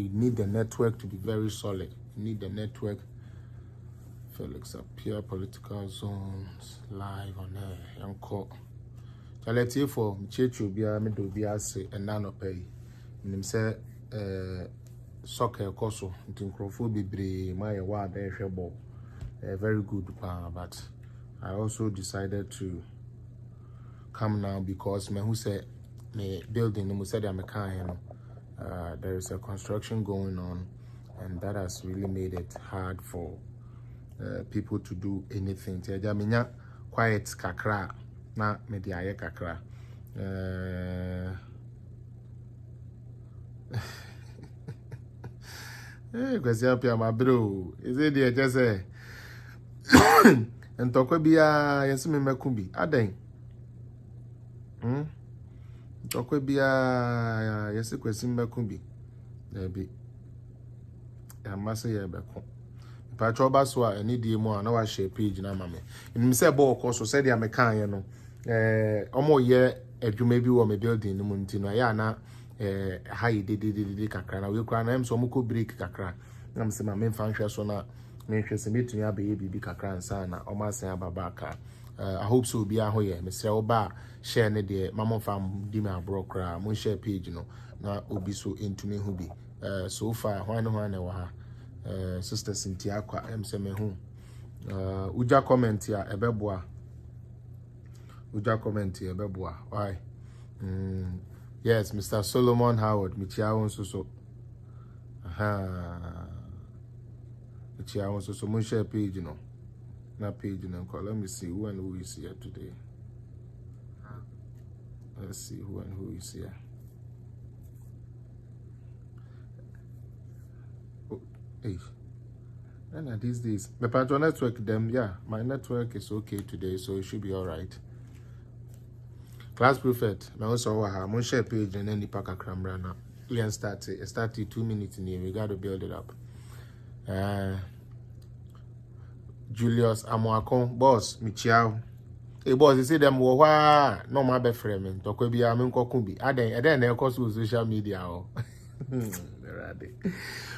you need the network to be very solid. You need the network. Felix appear political zones live on air. Yanko. So let's hear for Chechu Bia Middle Biase and Nano Pay. And say soccer koso ntinkrophobia be my word ball. Very good, but I also decided to come now because me who said me building no said I'm a kind. There is a construction going on, and that has really made it hard for people to do anything. Tiajaminya quiet kakra na mediaye kakra. Hey, because you're my bro. Is it the just say? And talk bia yes me makumbi. Aden. Talk bia yes kwesi makumbi. Be. I must say beko. Patro baswa any day more na wa share page na mame. In say ball course said ya mekan ye no. Omo ye adwuma bi wo me building no munti no ya na high de kakra na we kra na em so mko break kakra. Na me say ma me fan hwe so na me hwe se metumi abaye bibi kakra nsa na o ma sen ababaka. I hope so be ahoye me say oba share ne de mama fam di me abro kra mo share page no na obi so entumi hu bi. So far hwan na wa ha sister Cynthia kwa se me hu uja comment ya ebeboa why yes Mr. Solomon Howard michia won so michia won so mo share page no na page no let me see who and who is here today. Let's see who and who is here. Hey, and these days, the patron network them, yeah, my network is okay today, so it should be all right. Class prefect, I also have my share page and then the pack a camera now. We can start it. Started 2 minutes in here. We got to build it up. Julius Amoakon, boss, Michiao. Hey, boss, you see them, wow, no, my best friend, talk with me, I'm in Kokumbi. I then, they'll cost social media.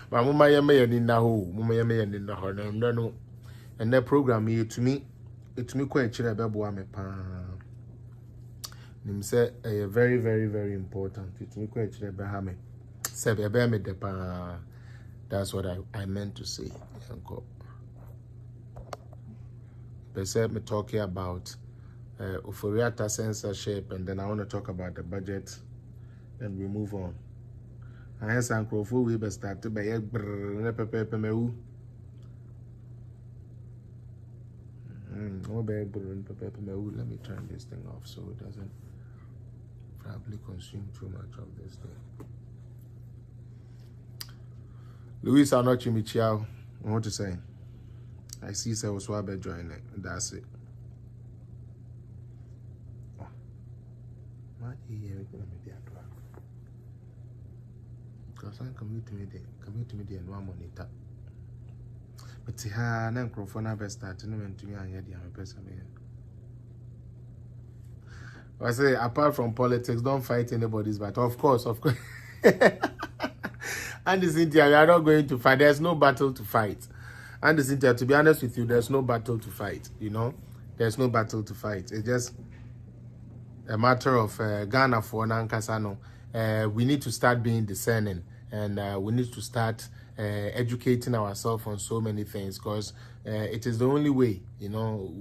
But mama yeme ni na ho mama yeme ni na ho no and that program here to me quite chire bebo am pa nim say very very very important it me quite chire be ha me say be me de pa. That's what I meant to say. They said me talking about Oforiata censorship, and then I want to talk about the budget, and we move on. I have some crowfoot we start to buy let me turn this thing off so it doesn't probably consume too much of this thing. Luis Anochi Michiao, what to say? I see so Swabe join it. That's it. What because I commute to me there and one monitor. But see how na microphone have started to me and yet the person here. I say apart from politics, don't fight anybody's battle. Of course. And Cynthia, we are not going to fight. There's no battle to fight. And Cynthia, to be honest with you, there's no battle to fight. You know, there's no battle to fight. It's just a matter of Ghana for Nankasano. We need to start being discerning. And we need to start educating ourselves on so many things, because it is the only way, you know,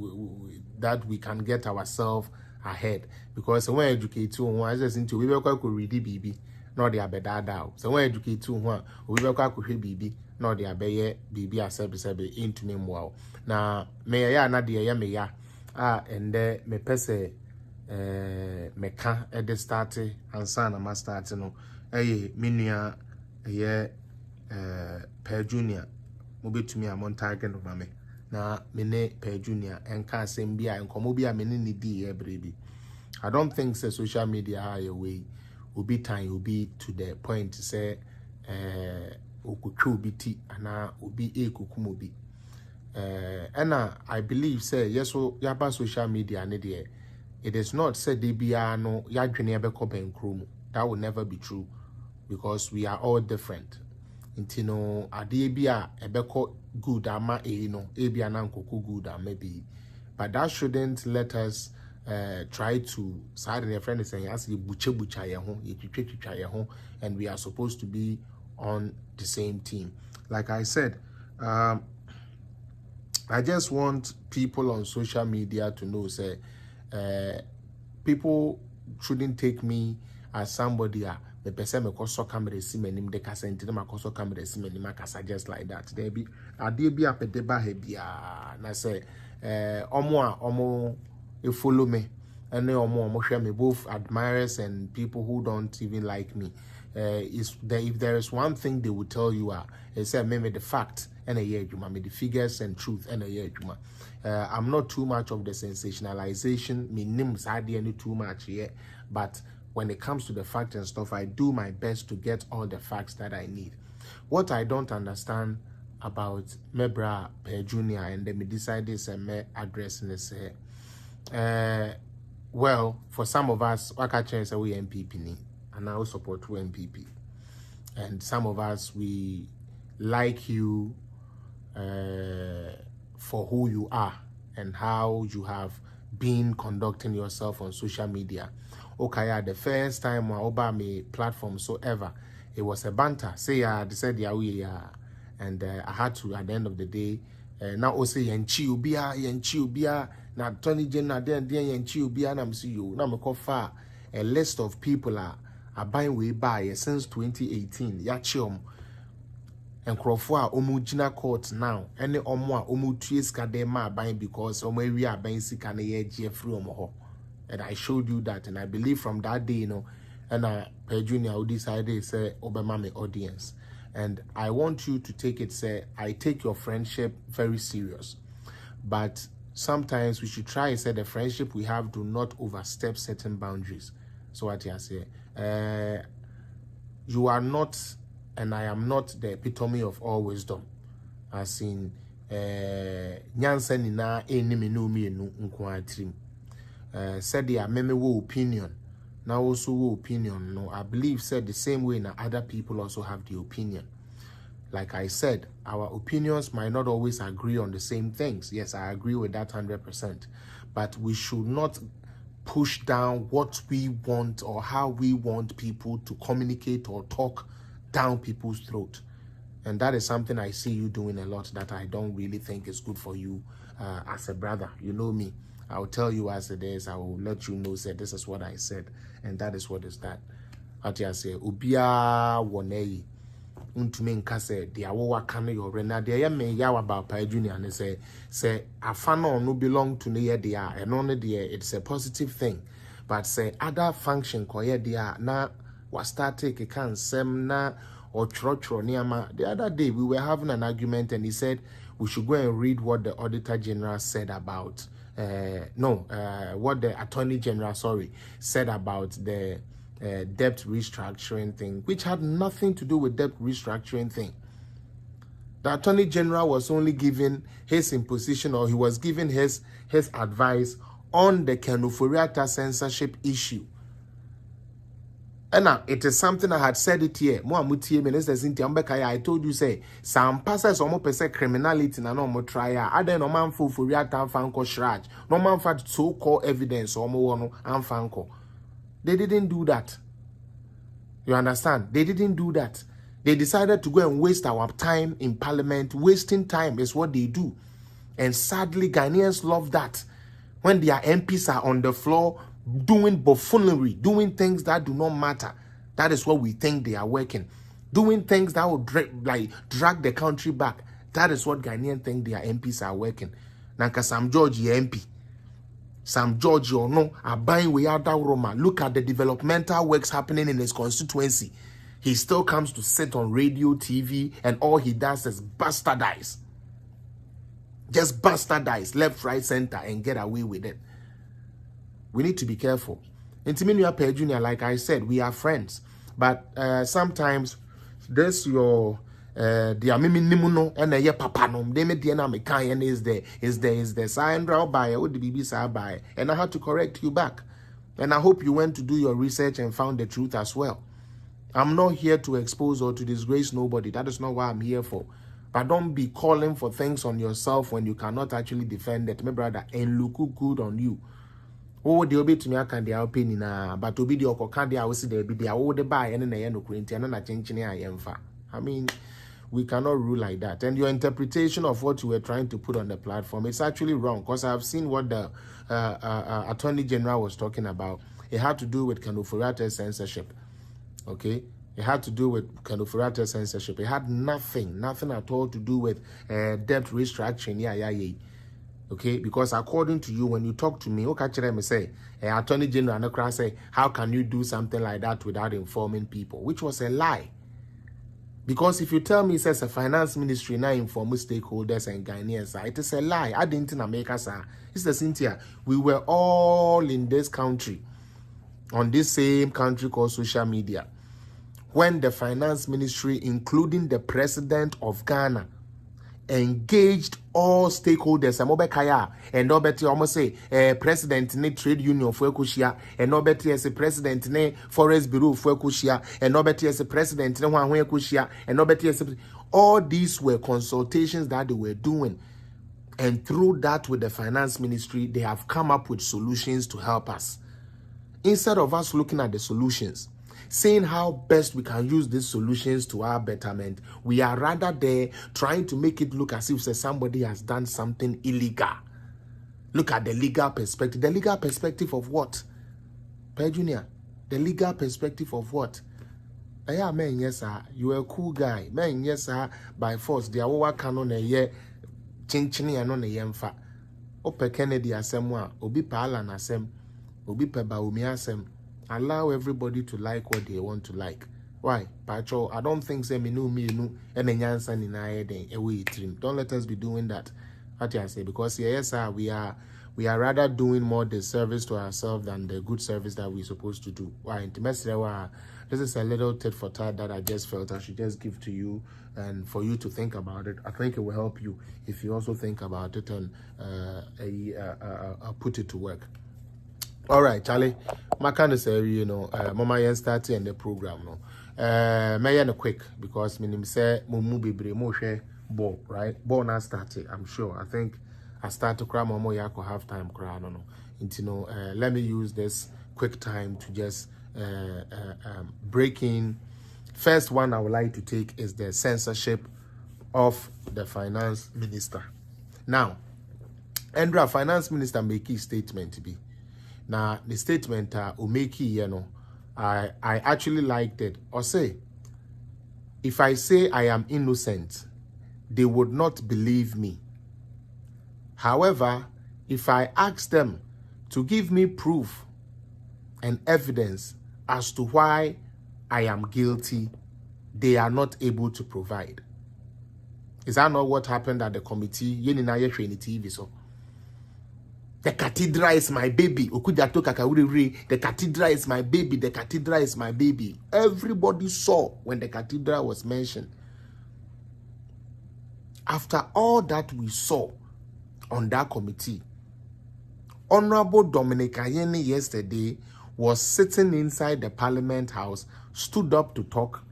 that we can get ourselves ahead. Because when we educate you, as I said, we will read BB, not the abedada. So when we educate you, we will read BB, not the abeye BB accept into me wow. Now, may I not the me ya and me pese me can at the start and son am starting no minia. Per junior mobe to me amon target of mame na mene per junior and can same bia and come be a mene ni di baby. I don't think say social media are a way will be time will be to the point to say okuku biti ana obi e kukumobi and I believe say yes so yaba social media ne there it is not said they be no ya dwene be ko ben krom. That will never be true, because we are all different. Inti no ade bi a ebeko good ama no ebi anankoko good maybe, but that shouldn't let us try to side their friend is saying as you bucha ye ho, and we are supposed to be on the same team. Like I said, I just want people on social media to know, say, people shouldn't take me as somebody the person me koso camera si menim de kasa ntine makoso camera si menim akasa just like that. There be ade bi apedeba he bia na say omo e follow me and omo share me, both admirers and people who don't even like me. Is there, if there is one thing they will tell you is say maybe the fact and a year juma, the figures and truth and a year juma. I'm not too much of the sensationalization, me nims hardly any too much yet, but when it comes to the facts and stuff, I do my best to get all the facts that I need. What I don't understand about Mebra Per Junior, and then me decided to me address and say, well, for some of us, waka say we MPP ni, and I will support two MPP, and some of us we like you for who you are and how you have been conducting yourself on social media. Okay, the first time I opened my platform so ever, it was a banter. Say they said and I had to at the end of the day now also yenchi ubia na Tony Jenna then yenchi ubia na msi you na me far a list of people are buying way by since 2018 yachiom and Crawford omujina court now any omwa omutues kadema buying because we are buying sikane ye free omoho. And I showed you that, and I believe from that day, and Per Junior who decided say Obama my audience, and I want you to take it. Say I take your friendship very serious, but sometimes we should try. Say the friendship we have do not overstep certain boundaries. So what I say, you are not, and I am not the epitome of all wisdom, as in nyansa nina enimi no mi enu nkwatrim. Said the meme wo opinion now also wo opinion no I believe said the same way now other people also have the opinion. Like I said, our opinions might not always agree on the same things. Yes, I agree with that 100%, but we should not push down what we want or how we want people to communicate or talk down people's throat. And that is something I see you doing a lot that I don't really think is good for you as a brother. You know me. I'll tell you as it is. I will let you know, say, this is what I said, and that is what is that. What I say, Ubia Wonei, Untumin Kase, the Awa Kano, your Rena, the Yame Yawa about Per Junior, and say, Afano no belong to near the and only the it's a positive thing. But say, other function, koye dia, na, was started, a can sem na, or trotro niama. The other day, we were having an argument, and he said, we should go and read what the Auditor General said about what the Attorney General, said about the debt restructuring thing, which had nothing to do with debt restructuring thing. The Attorney General was only giving his imposition, or he was giving his advice on the Kenufuriata censorship issue. And now it is something I had said it here. Minister Cynthia Mbekaya, I told you say some passes almost per se criminality na no more trial. Other no man for Furiata Fanko Shraj. No man for so-called evidence or more and Fanko. They didn't do that. You understand? They didn't do that. They decided to go and waste our time in parliament. Wasting time is what they do. And sadly, Ghanaians love that. When their MPs are on the floor doing buffoonery, doing things that do not matter. That is what we think they are working. Doing things that will drag the country back. That is what Ghanaians think their MPs are working. Nanka Sam George MP. Sam George or no, are buying way out Roma. Look at the developmental works happening in his constituency. He still comes to sit on radio, TV, and all he does is bastardize. Just bastardize left, right, center, and get away with it. We need to be careful. Intimidate Per Junior, like I said, we are friends. But sometimes this your the mimi nimuno and ye papa no they me na me kan is the Sandra by or the BBC by, and I had to correct you back. And I hope you went to do your research and found the truth as well. I'm not here to expose or to disgrace nobody. That is not what I'm here for. But don't be calling for things on yourself when you cannot actually defend it, my brother, and look good on you. Oh, the obi to me can the opinion na, but obi the okoka the awasi the be the oh the buy and na no kurenti and na chenchine ayemfa. I mean, we cannot rule like that. And your interpretation of what you were trying to put on the platform, it's actually wrong, because I've seen what the Attorney General was talking about. It had to do with Kanufurata's censorship. Okay, it had to do with Kanufurata's censorship. It had nothing at all to do with debt restructuring. Yeah. Okay, because according to you, when you talk to me, okay, me say, Attorney General Anokra say, how can you do something like that without informing people? Which was a lie. Because if you tell me it says a finance ministry now inform stakeholders and Ghanaians, it is a lie. I didn't make us. It's the Cynthia. We were all in this country, on this same country called social media, when the finance ministry, including the president of Ghana, engaged all stakeholders. And nobody almost say president ne trade union for kushia, and nobody as a president ne forest bureau for kushia, and nobody as a president ne kushia, and nobody as all these were consultations that they were doing. And through that, with the finance ministry, they have come up with solutions to help us. Instead of us looking at the solutions, saying how best we can use these solutions to our betterment, we are rather there trying to make it look as if somebody has done something illegal. Look at the legal perspective. The legal perspective of what? Per Junior, the legal perspective of what? Yeah, man, yes, sir. You are a cool guy. Man, yes, sir. By force, they are working on a year. Chinchini and on a yemfa. Ope Kennedy asemwa, obi pala na asem, obi peba umi asem. Allow everybody to like what they want to like. Why? Pacho, I don't think say me no and then yansan in away trim. Don't let us be doing that. What I say, because yes, sir, we are rather doing more disservice to ourselves than the good service that we're supposed to do. Why? This is a little tit for tat that I just felt I should just give to you, and for you to think about it. I think it will help you if you also think about it and put it to work. All right, Charlie. My kind of say, Mama Yen started in the program. No, may no quick because minim say mumu bebre mo share ball, right? Ball now started. I'm sure. I think I start to cry. Mama yako half time cry. No. Let me use this quick time to just break in. First one I would like to take is the censorship of the finance minister. Now, Andrea, finance minister make a statement to be. Now, the statement Umeki, I actually liked it. Or say, if I say I am innocent, they would not believe me. However, if I ask them to give me proof and evidence as to why I am guilty, they are not able to provide. Is that not what happened at the committee? TV so. The cathedral is my baby. The cathedral is my baby. The cathedral is my baby. Everybody saw when the cathedral was mentioned. After all that we saw on that committee, Honorable Dominic Ayeni yesterday was sitting inside the Parliament House, stood up to talk.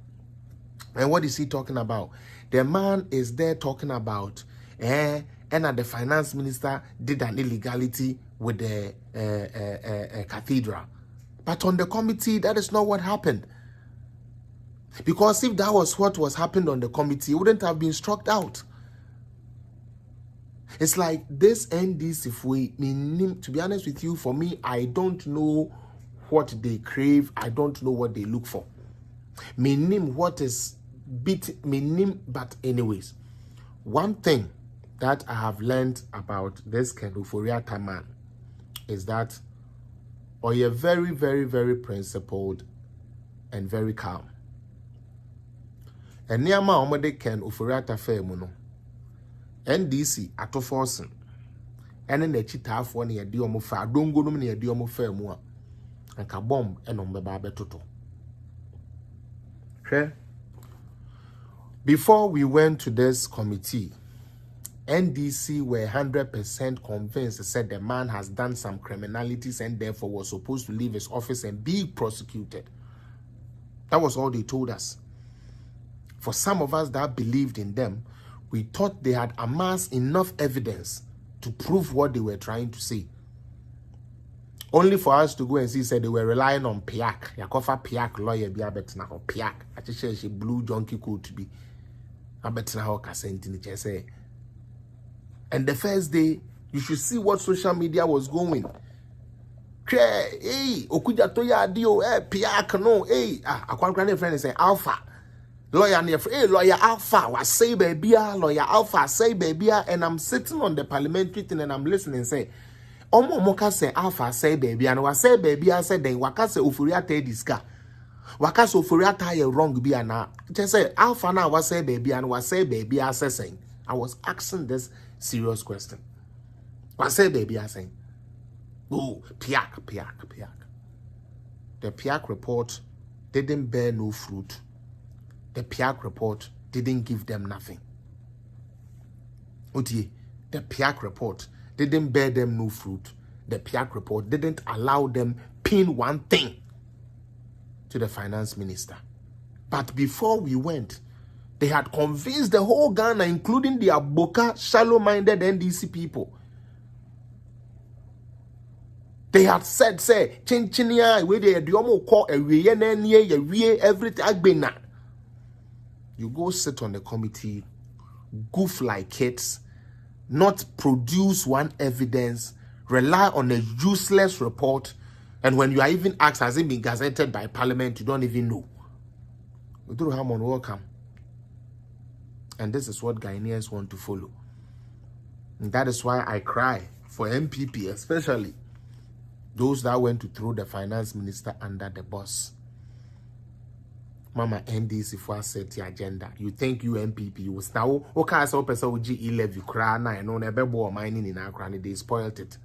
And what is he talking about? The man is there talking about and the finance minister did an illegality with the cathedral. But on the committee, that is not what happened. Because if that was what was happened on the committee, it wouldn't have been struck out. It's like this NDC, if we, to be honest with you, for me, I don't know what they crave. I don't know what they look for. What is but anyways, one thing that I have learned about this Kanufurata man is that you're very, very, very principled and very calm. And near my omade Kanufurata Femuno, NDC atoforsen, and in the chita for near Diomofa, don't go near Diomofemua, and Kabom and on the Barbetoto. Okay? Before we went to this committee, NDC were 100% convinced, said the man has done some criminalities and therefore was supposed to leave his office and be prosecuted. That was all they told us. For some of us that believed in them, we thought they had amassed enough evidence to prove what they were trying to say. Only for us to go and see, said they were relying on PIAC. Yakofa PIAC lawyer be abetina or PIAC. I just say she blue junkie coat to be abetina ho kasenti say. And the first day, you should see what social media was going. Hey, okuja toya adio, PIAC no, hey, akwan grande friend say Alpha. Lawyer near, hey, lawyer Alpha was say baby, lawyer Alpha say baby, and I'm sitting on the parliamentary thing and I'm listening and say, Omo moka say Alpha say baby, and was say baby, I said then waka say ufuria te diska. Waka so ufuria tie wrong be na. Just say Alpha now was say baby and was say baby I saying. I was asking this serious question. Was say baby I saying. Oh, PIAC. The PIAC report didn't bear no fruit. The PIAC report didn't give them nothing. Otie, the PIAC report didn't bear them no fruit. The PIAC report didn't allow them pin one thing to the finance minister. But before we went, they had convinced the whole Ghana, including the Aboka, shallow-minded NDC people. They had said, say, chinchinia, where they do call a everything. You go sit on the committee, goof like kids, not produce one evidence, rely on a useless report, and when you are even asked, has it been gazetted by Parliament, you don't even know. Uduru Hammond, welcome. And this is what Ghanaians want to follow. And that is why I cry for MPP, especially those that went to throw the finance minister under the bus. Mama NDC for set the agenda. You think you MPP was now okay so person with G11 crana and on a bebo mining in our granny they spoiled it.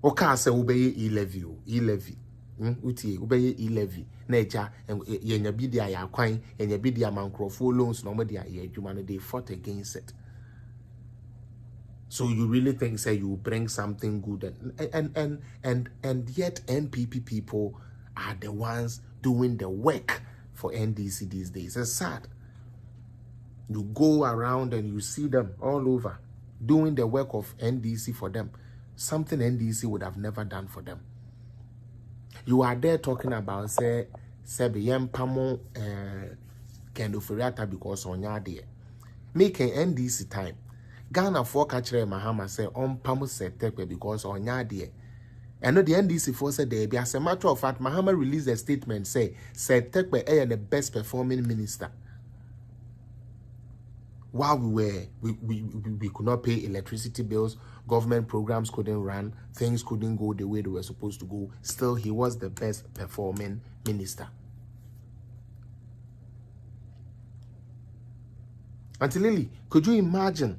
Okay so obey E-levy. Uti obey E-levy. Nature and yenya bidia ya kwine and bidia mancrofo loans no media human they fought against it. So you really think say you bring something good and yet MPP people are the ones doing the work for NDC these days. It's sad. You go around and you see them all over doing the work of NDC for them. Something NDC would have never done for them. You are there talking about say Sebiyem Pamo Kendo Furiata because on your day. Making NDC time. Ghana for catcher Mahama say on Pamo set because on your day. And the NDC force said there be as a matter of fact, Mahama released a statement say said Tekwe is the best performing minister. While we could not pay electricity bills, government programs couldn't run, things couldn't go the way they were supposed to go. Still, he was the best performing minister. Auntie Lily, could you imagine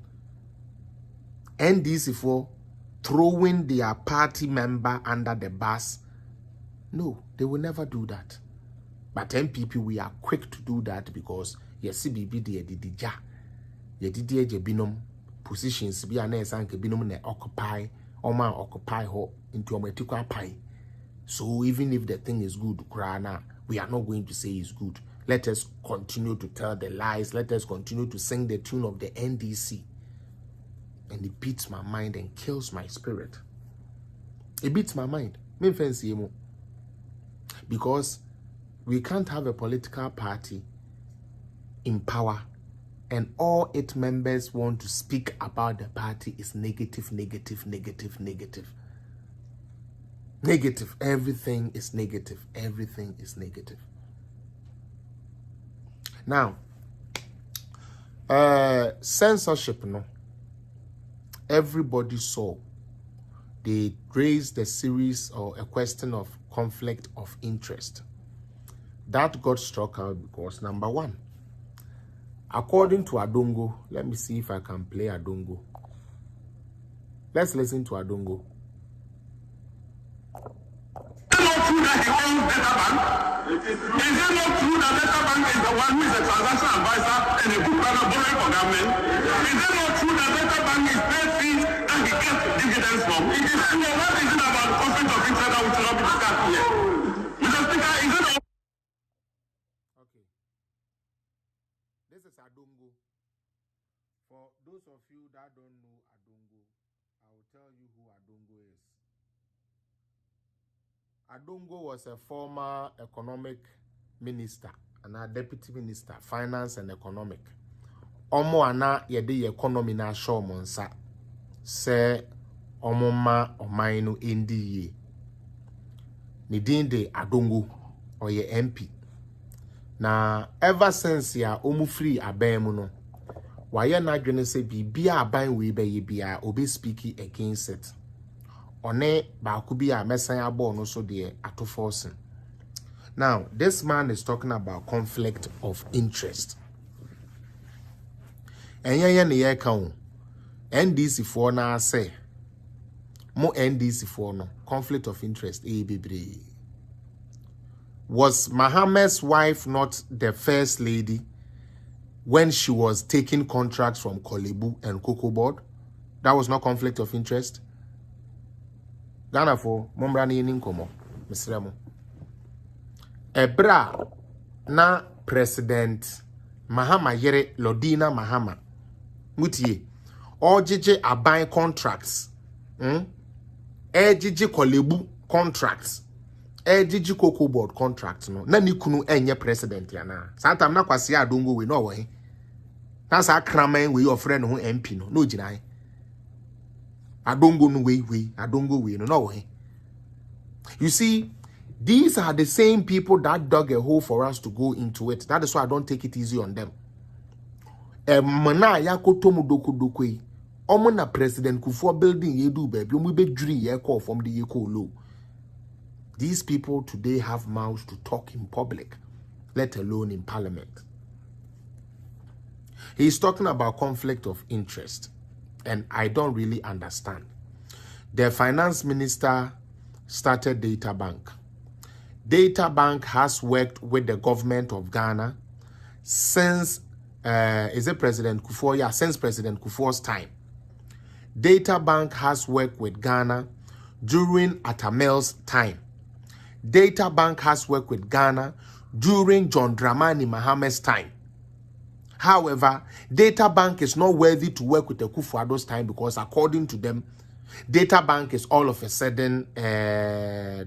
NDC for throwing their party member under the bus? No, they will never do that. But MPP, we are quick to do that because yes, CBB the didija, ye didie binum positions be an esanke binum ne occupy or man occupy ho into a pie. So even if the thing is good, Krana, we are not going to say it's good. Let us continue to tell the lies. Let us continue to sing the tune of the NDC. And it beats my mind and kills my spirit. It beats my mind. Because we can't have a political party in power and all its members want to speak about the party is negative. Negative. Everything is negative. Everything is negative. Now, censorship, no. Everybody saw they raised a series or a question of conflict of interest. That got struck out because number one, according to Adongo, let me see if I can play Adongo. Let's listen to Adongo. Is it not true that Data Bank is the one who is a transaction advisor and a good partner borrowing for government? Is it not true that Data Bank is paid fees and he gets dividends from? It is true. What is it about conflict of interest that we should not be discussed here? Mr. This is Adongo. For those of you that don't know Adongo, I will tell you who Adongo is. Adongo was a former economic minister and a deputy minister, finance and economic. Omo ana yede economy na show monsa. Se omoma omainu NDA. Ni de Adongo or ye MP. Na ever since ya omu free abemu no. Why na dwene say bibia aban we be ye bia obi speaking against it. One ba ku bia mesan abo no so de ato forcing. Now, this man is talking about conflict of interest. Enye ne ye kan NDC for na say mo NDC for no conflict of interest bebre. Was Mohammed's wife not the first lady when she was taking contracts from Kolebu and Cocoa Board? That was not conflict of interest. Ghana for Mombrani Ninkomo, Mr. Ebra na President Mahama Yere Lodina Mahama Mutie Ojije Abai contracts, Ejiji Kolebu contracts, Ejiji Cocoa Board contracts, no, Nani Kunu enye president yana. Santam na kwasi Adongo we no way. That's a kramen we your friend who MP no jinai. Adongo no way, Adongo we no way. You see, these are the same people that dug a hole for us to go into it. That is why I don't take it easy on them. Mana yako tomu doku dokwe. Omona President Kufuor building yedu baby. Omu be dri ye call from the yeko low. These people today have mouths to talk in public, let alone in parliament. He's talking about conflict of interest, and I don't really understand. The finance minister started Data Bank. Data Bank has worked with the government of Ghana since, is it President Kufuor? Yeah, since President Kufuor's time. Data Bank has worked with Ghana during Atamel's time. Data Bank has worked with Ghana during John Dramani Mahame's time. However, Data Bank is not worthy to work with the Kufuor's time because according to them, Data Bank is all of a sudden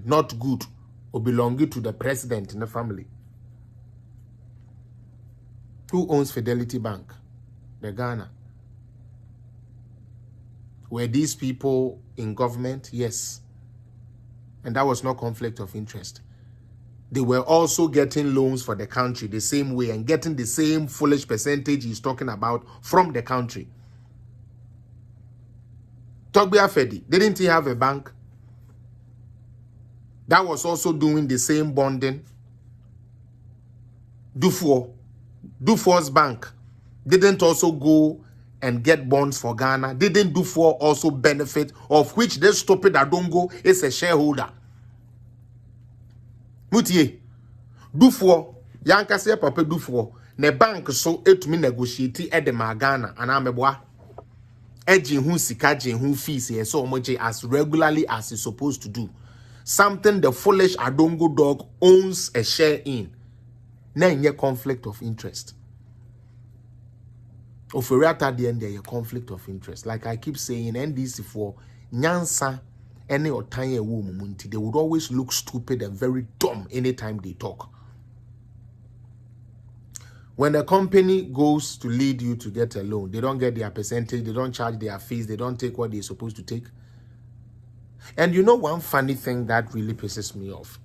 not good or belonging to the president in the family. Who owns Fidelity Bank? The Ghana. Were these people in government? Yes. And that was not conflict of interest. They were also getting loans for the country the same way and getting the same foolish percentage he's talking about from the country. Togbia Fedi, didn't he have a bank that was also doing the same bonding? Dufour's bank didn't also go and get bonds for Ghana. Didn't Dufour also benefit, of which this stupid Adongo is a shareholder? Mutie, Dufour, Yankase Papa Dufour, ne bank so etumi negotiate edema Ghana and ameboa. Ejin hu sika jin hu fees here so much as regularly as it's supposed to do. Something the foolish Adongo dog owns a share in. Na nye conflict of interest. Oferiata the end there conflict of interest. Like I keep saying, NDC for Nyansa any or tiny woman, they would always look stupid and very dumb anytime they talk. When a company goes to lead you to get a loan, they don't get their percentage, they don't charge their fees, they don't take what they're supposed to take. And you know one funny thing that really pisses me off?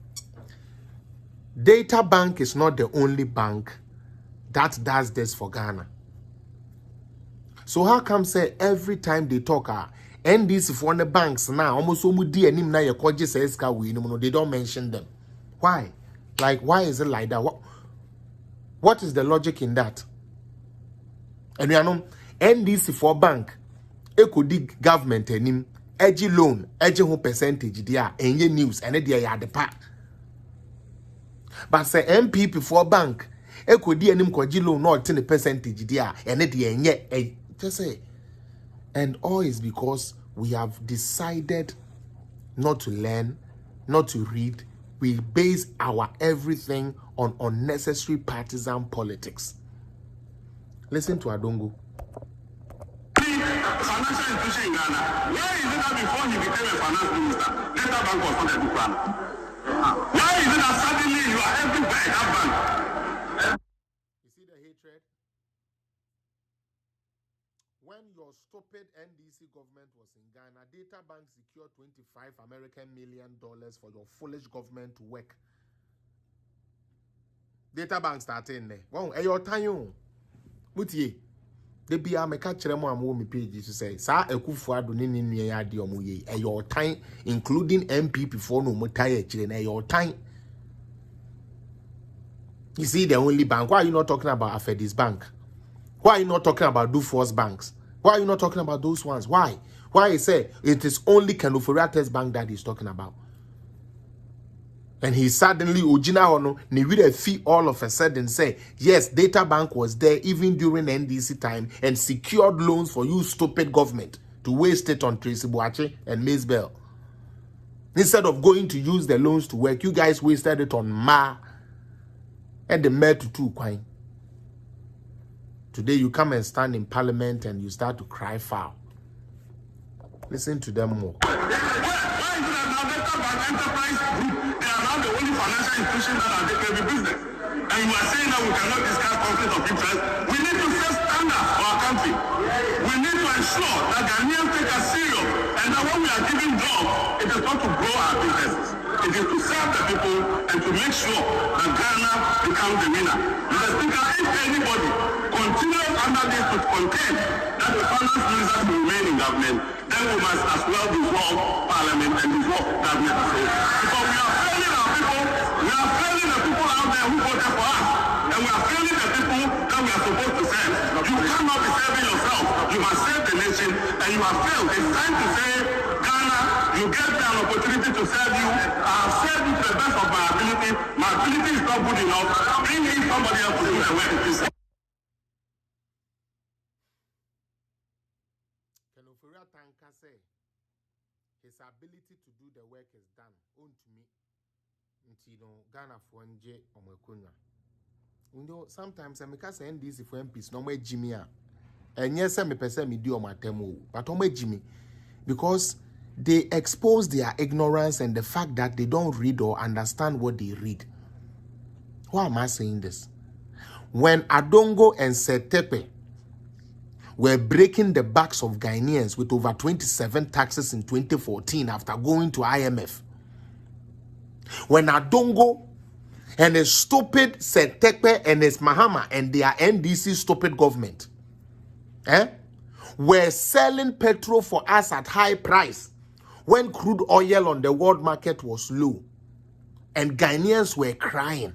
Data Bank is not the only bank that does this for Ghana. So how come say every time they talk, NDC for the banks now almost they don't mention them? Why? Like, why is it like that? What is the logic in that? And you know, NDC for bank, could government and him, edgy loan, edgy whole percentage there, and your news, and they are the part. But say MP for bank, could him koji loan not 10 percentage there, and they just say, and all is because we have decided not to learn, not to read. We base our everything on unnecessary partisan politics. Listen to Adongo. Financial institution in Ghana. Why is it that before he became a finance minister, Data Bank was not a good plan? Why is it that suddenly you are helping by that bank? You see the hatred? When your stupid NDC government was in Ghana, Data Bank secured $25 million for your foolish government to work. Data Bank started there. Wow, your time. Mutie. The bia me catch them on my page to say, Sa Ekufuado ni near Diomuye, a your time, including MP before no mutaye children, a your time. You see, the only bank. Why are you not talking about Afedis Bank? Why are you not talking about Dufour's banks? Why are you not talking about those ones? Why? Why I say it is only Kenuforiate's bank that he's talking about? And he suddenly, Ojina Ono, Niwide fee all of a sudden say, yes, Data Bank was there even during NDC time and secured loans for you stupid government to waste it on Tracy Boache and Mace Bell. Instead of going to use the loans to work, you guys wasted it on Ma and the mayor to two quine. Today you come and stand in parliament and you start to cry foul. Listen to them more. Why is it that now Data Bank Enterprise Group, they are now the only financial institution that are taking every business? And you are saying that we cannot discuss conflict of interest. We need to set standards for our country. We need to ensure that Ghanaians take us serious and that when we are giving jobs, it is not to grow our businesses. It is to serve the people and to make sure that Ghana becomes the winner. Mr. Speaker, if anybody continues under this to contend that the finance ministers will remain in government, then we must as well dissolve parliament and dissolve government. Because we are failing our people, we are failing the people out there who voted for us, and we are failing the people that we are supposed to serve. You cannot be serving yourself. You must serve the nation, and you have failed. It's time to say, Ghana, you get me an opportunity to serve you. I have served you to the best of my ability. My ability is not good enough. Bring in somebody else to do the work. Kenuforiate Tanka say his ability to do the work is done. On to me. Ghana for NJ Omekonya. Sometimes I make us NDC for MPs, no more Jimmy. And yes, I may person me do on my temo, but on my Jimmy. Because they expose their ignorance and the fact that they don't read or understand what they read. Why am I saying this? When Adongo and Setepe were breaking the backs of Ghanaians with over 27 taxes in 2014 after going to IMF. When Adongo and his stupid Setepe and his Mahama and their NDC stupid government were selling petrol for us at high price when crude oil on the world market was low and Ghanaians were crying.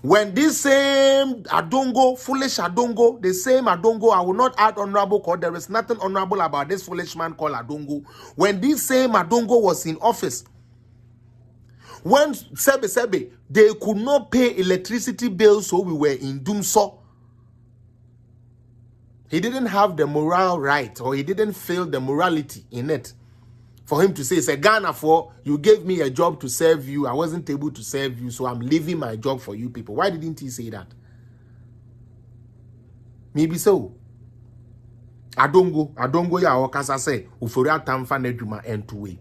When this same Adongo, foolish Adongo, the same Adongo, I will not add honorable because there is nothing honorable about this foolish man called Adongo. When this same Adongo was in office, when Sebe, they could not pay electricity bills, so we were in doomso. He didn't have the moral right, or he didn't feel the morality in it for him to say, say, Ghana, for you gave me a job to serve you. I wasn't able to serve you, so I'm leaving my job for you people. Why didn't he say that? Maybe so. Adongo ya okasa say, Uforiata mfa neduma entuwe.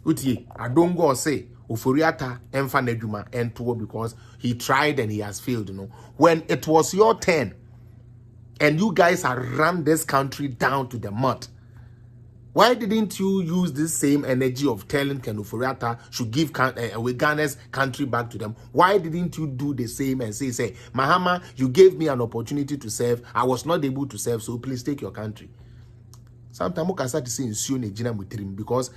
Utie, Adongo say, Uforiata mfa neduma entuwe because he tried and he has failed, When it was your turn, and you guys have run this country down to the mud, why didn't you use this same energy of telling Kenuforiate should give Ghana's country back to them? Why didn't you do the same and say, Mahama, you gave me an opportunity to serve. I was not able to serve, so please take your country. Sometimes I can start to say because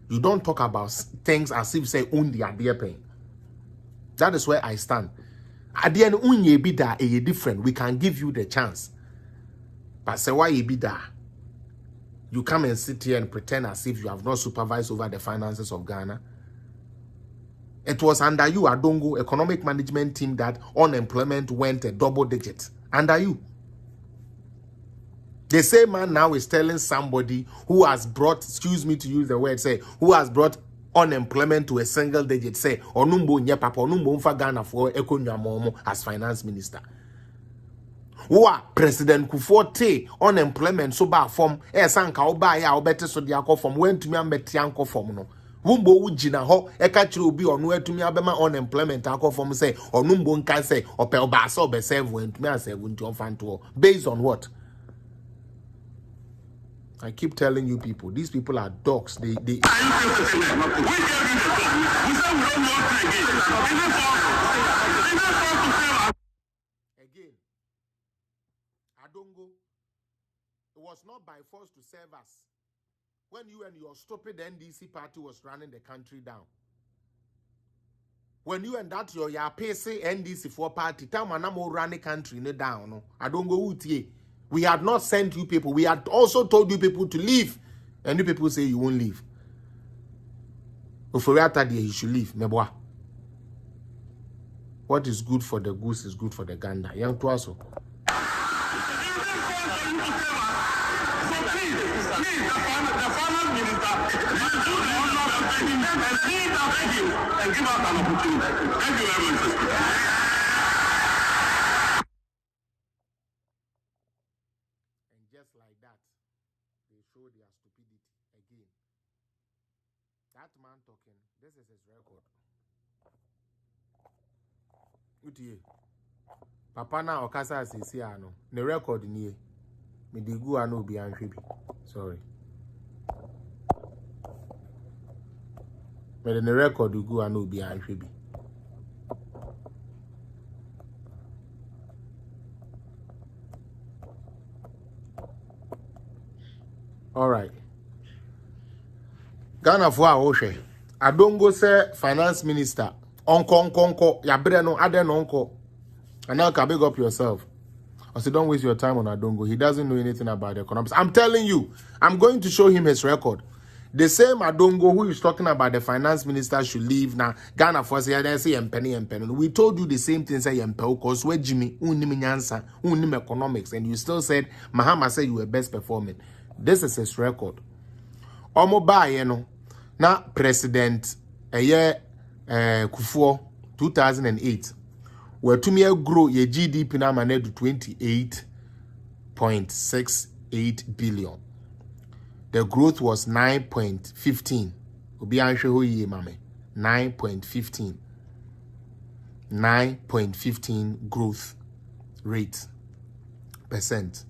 you don't talk about things as if say own the idea pain. That is where I stand. At the end, unye be da a different. We can give you the chance. But say why you be da? You come and sit here and pretend as if you have not supervised over the finances of Ghana. It was under you, Adongo, economic management team, that unemployment went a double digit. Under you. The same man now is telling somebody who has brought, excuse me to use the word, say, who has brought unemployment to a single digit, say, or numbo nye papa, or numbo mfa Ghana for Ekonomomo as finance minister. Wa President Kufuor unemployment so ba form sanka oba ya obete so dia ko form when to me ambeti anko form no wumbo ujina ho eka chiri obi onu etumi abema unemployment anko form say onumbo nkan say ope oba so be serve when to me serve nti onfanto based on what? I keep telling you people, these people are dogs. They again, Adongo, it was not by force to serve us when you and your stupid NDC party was running the country down. When you and that your Yaapeesi NDC for party, time and I'm running country down. No, Adongo utie. We had not sent you people. We had also told you people to leave, and you people say you won't leave. Uforiata you should leave. Meboa. What is good for the goose is good for the gander. Young Tuaso. And just like that, they show their stupidity again. That man talking, this is his record. Utie. Papa na okasa sisi ano. The record ni me digu ano bi anhwebi. Sorry. But the record digu ano bi anhwebi. All right. Ghana for Oshe. Adongo say finance minister. Onko yabre no ade no onko. And now can big up yourself. I say don't waste your time on Adongo. He doesn't know anything about the economics. I'm telling you, I'm going to show him his record. The same Adongo who is talking about the finance minister should leave now. Ghana for say penny. We told you the same thing say yempe because where Jimmy unim nyansa, unim economics, and you still said Mahama said you were best performing. This is his record. Omo ba ye no na president Kufuor 2008 where to me grow your GDP na manage to 28.68 billion. The growth was 9.15. Obi anhwe ho ye mame 9.15. 9.15 growth rate percent.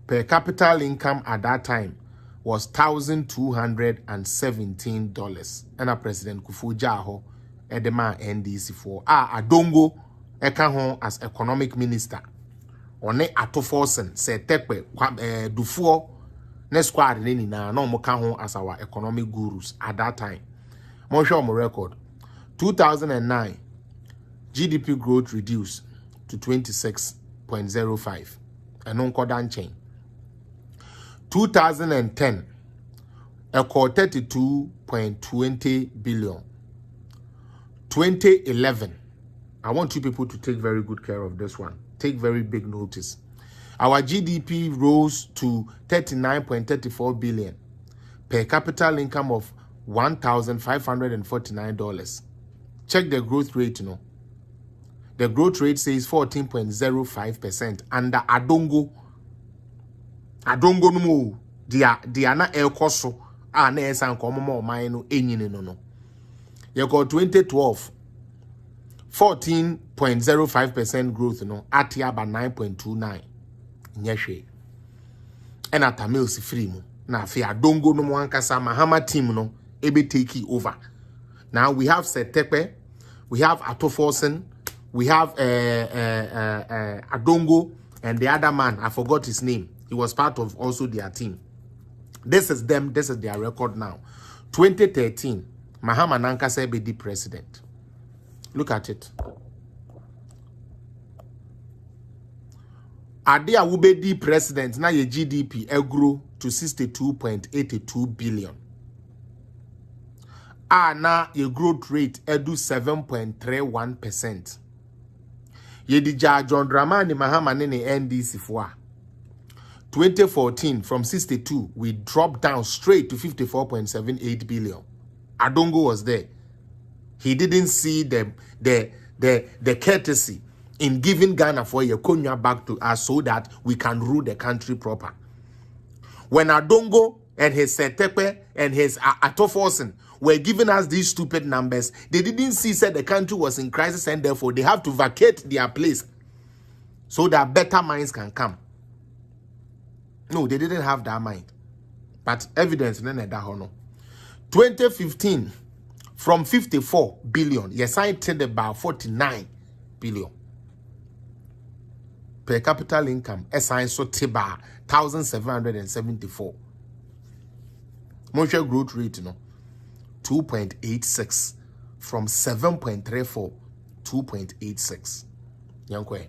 Per capita income at that time was $1,217. And a President Kufuor Jaho edema NDC for Adongo eka ho as economic minister. One atoforsen se tekwe Dufour ne squad ni na mo ka ho as our economic gurus at that time. Mo show mo record. 2009 GDP growth reduced to 26.05. And on kodan chain. 2010, a 32.20 billion. 2011, I want you people to take very good care of this one. Take very big notice. Our GDP rose to 39.34 billion. Per capita income of $1,549. Check the growth rate, you know. The growth rate says 14.05% under Adongo no mo dia na ekoso a na esan ko mo man no enyine no ye go 2012 14.05% growth no atia ba 9.29 nyehwe ena tamil si free mu na afi Adongo no mo ankasa Mahama team no ebe take over. Now we have Setepe, we have Atoforsen, we have Adongo, and the other man, I forgot his name. He was part of also their team. This is them. This is their record now. 2013, Mahama Nankasa be the president. Look at it. Adia Wube the president, now your GDP grew to 62.82 billion. Now your growth rate edu 7.31%. Ye di John Dramani Mahama nene NDC for 2014 from 62 we dropped down straight to 54.78 billion. Adongo was there. He didn't see the courtesy in giving Ghana for Yekonya back to us so that we can rule the country proper. When Adongo and his Setepe and his Atoforsen were giving us these stupid numbers, they didn't see that the country was in crisis and therefore they have to vacate their place so that better minds can come. No, they didn't have that mind. But evidence, 2015, from 54 billion, yes, I tell about 49 billion. Per capita income, SI so tiba 1,774. Monthly growth rate, 2.86 from 7.34, 2.86. Yankwe.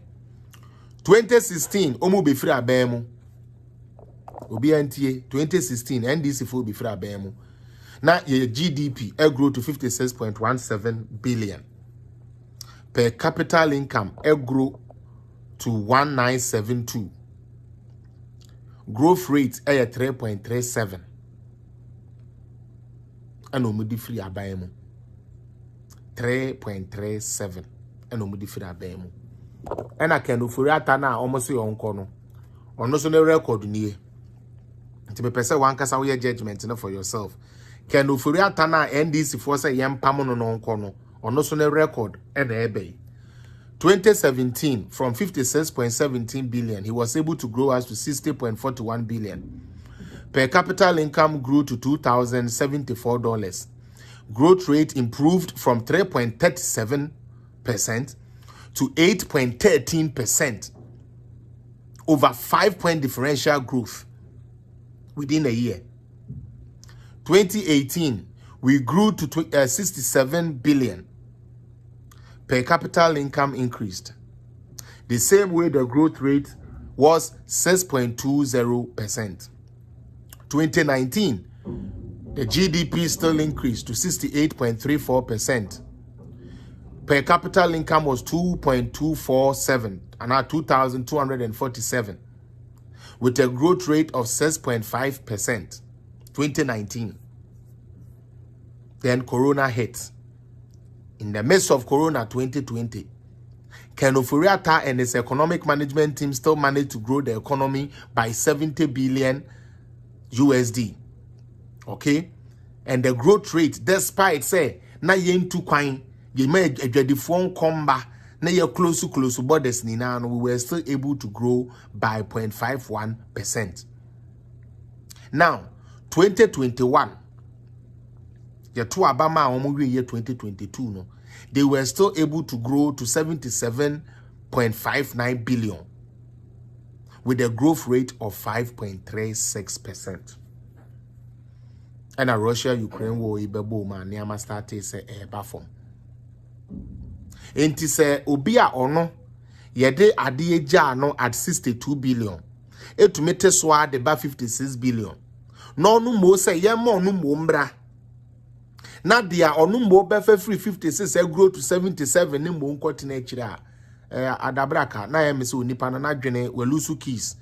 2016, Omu Befri Abemu. Obiantie, 2016, NDC for Befri Abemu. Now, your GDP grew to 56.17 billion. Per capita income grew to 1972. Growth rate at 3.37. And omudi free abayemu 3.37 and omudi free abayemu. And I can for atana almost your own corner. On no so record near. To be person one cast away judgment for yourself. Can no for atana NDC for say yam pamono non corner. On no so record and ebay. 2017, from 56.17 billion, he was able to grow us to 60.41 billion. Per capita income grew to $2,074. Growth rate improved from 3.37% to 8.13%. Over 5-point differential growth within a year. 2018, we grew to 67 billion. Per capita income increased. The same way the growth rate was 6.20%. 2019, the GDP still increased to 68.34%. Per capita income was 2.247 and now 2,247 with a growth rate of 6.5%. 2019. Then Corona hit. In the midst of Corona 2020, Ken Ofori-Atta and his economic management team still managed to grow the economy by 70 billion USD. Okay? And the growth rate, despite say, na yen tu kwine, ye made a phone comba, na ye close to borders ni na, we were still able to grow by 0.51%. Now, 2021, the two Abama Omuwe year 2022, no, they were still able to grow to 77.59 billion with a growth rate of 5.36%. And a Russia-Ukraine war ibebo ma niama started say eba form. Enti say obia ono yede ade eja no at 62 billion. Etumete so de ba 56 billion. No no mo say ye mo no mo mbra. Na dia onumbo befe free 56 grow to 77 ni mo nkoti na ekira adabraka na ya mese onipa na dwene welusu keys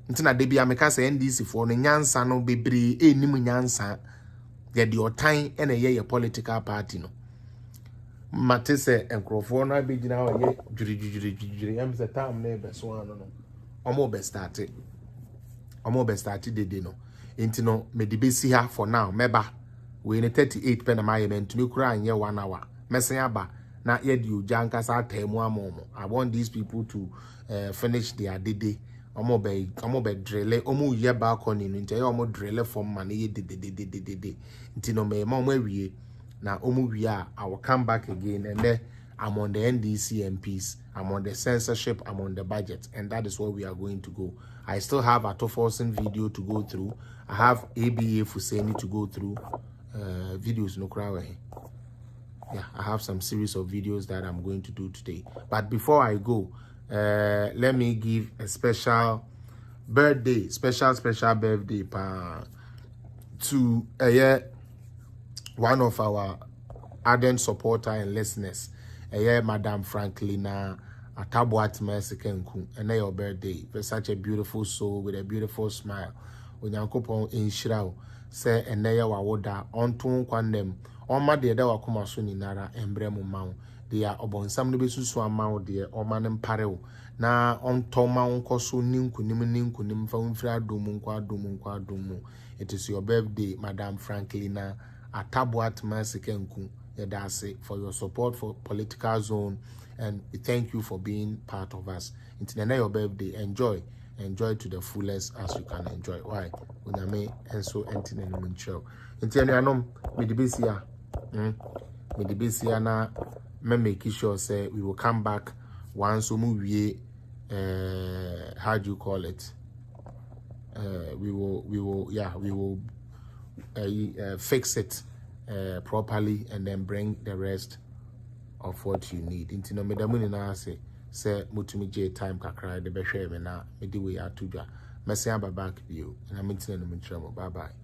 ntina de bia meka say NDC for no nyansa no bebre enim nyansa ye de otan ene ye political party no mate se enkrofo na begina ye juri am se tam na be so ano no omo be start de no intino me de besi ha for now meba we in 38 pen my men to me cry in 1 hour. Messing na yet you jankasa temu amomo. I want these people to finish their day. Omo be drele omo ye balcony nte omo drele from money de ntino me mom we na omo we I will come back again and then I'm on the NDC MPs, I'm on the censorship, I'm on the budget, and that is where we are going to go. I still have a Toforsen video to go through. I have ABA Fuseni to go through. Videos no cry. Yeah, I have some series of videos that I'm going to do today. But before I go, let me give a special birthday to one of our ardent supporter and listeners, Madam Franklina Atabuat Mexicanku, and your birthday. For such a beautiful soul with a beautiful smile. When you in Shirao. Say and neya wawoda onto kwandem Oma de da wakoma so ni nara embre mu mawo de a obonsam no besusu amawo de oma ne mpare na ontoma nkoso ninkunim fa mfira adomu nkwa adomu. It is your birthday, Madam Franklina Atabuat Masikenku Yedase, for your support for Political Zone, and we thank you for being part of us. It's your birthday. Enjoy to the fullest as you can enjoy. Why? Uname and so entine no muncho. Intene anom medibisia. Medibisia na me make sure say we will come back once we how do you call it? We will fix it properly and then bring the rest of what you need. Intino medamuni na say mutumi j time kakra de be hwe me na me di we atuja. Mesi aba back you. And I'm intino no bye bye.